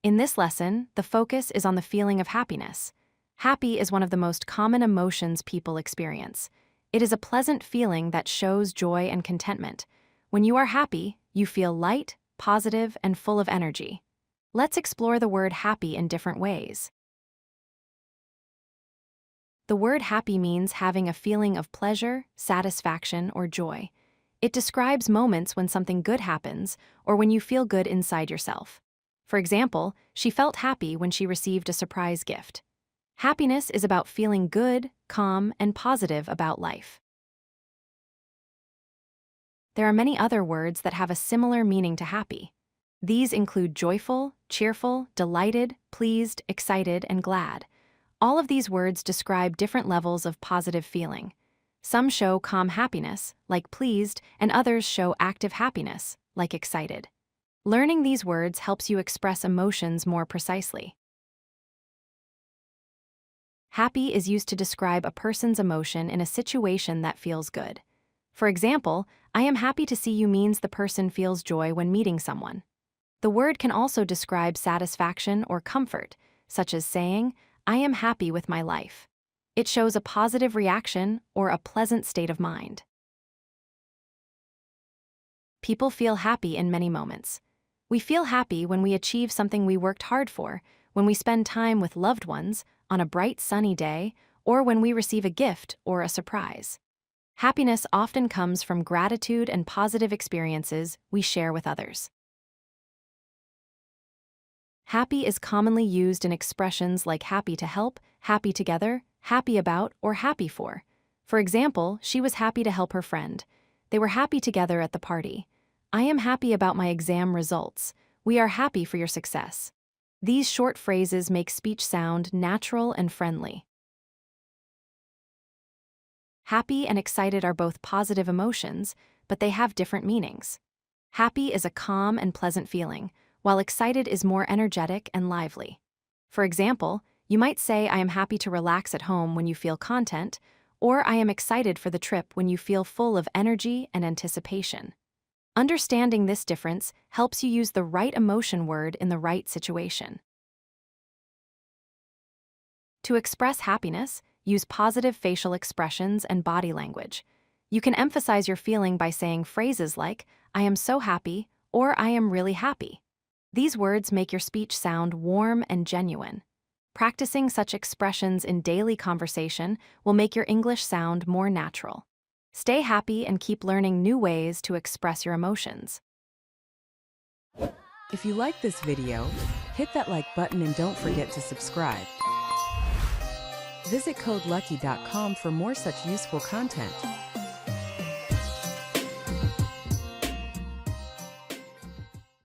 In this lesson, the focus is on the feeling of happiness. Happy is one of the most common emotions people experience. It is a pleasant feeling that shows joy and contentment. When you are happy, you feel light, positive, and full of energy. Let's explore the word happy in different ways. The word happy means having a feeling of pleasure, satisfaction, or joy. It describes moments when something good happens or when you feel good inside yourself. For example, she felt happy when she received a surprise gift. Happiness is about feeling good, calm, and positive about life. There are many other words that have a similar meaning to happy. These include joyful, cheerful, delighted, pleased, excited, and glad. All of these words describe different levels of positive feeling. Some show calm happiness, like pleased, and others show active happiness, like excited. Learning these words helps you express emotions more precisely. Happy is used to describe a person's emotion in a situation that feels good. For example, I am happy to see you means the person feels joy when meeting someone. The word can also describe satisfaction or comfort, such as saying, I am happy with my life. It shows a positive reaction or a pleasant state of mind. People feel happy in many moments. We feel happy when we achieve something we worked hard for, when we spend time with loved ones, on a bright sunny day, or when we receive a gift or a surprise. Happiness often comes from gratitude and positive experiences we share with others. Happy is commonly used in expressions like happy to help, happy together, happy about, or happy for. For example, she was happy to help her friend. They were happy together at the party. I am happy about my exam results. We are happy for your success. These short phrases make speech sound natural and friendly. Happy and excited are both positive emotions, but they have different meanings. Happy is a calm and pleasant feeling, while excited is more energetic and lively. For example, you might say I am happy to relax at home when you feel content, or I am excited for the trip when you feel full of energy and anticipation. Understanding this difference helps you use the right emotion word in the right situation. To express happiness, use positive facial expressions and body language. You can emphasize your feeling by saying phrases like, I am so happy, or I am really happy. These words make your speech sound warm and genuine. Practicing such expressions in daily conversation will make your English sound more natural. Stay happy and keep learning new ways to express your emotions. If you like this video, hit that like button and don't forget to subscribe. Visit CodeLucky.com for more such useful content.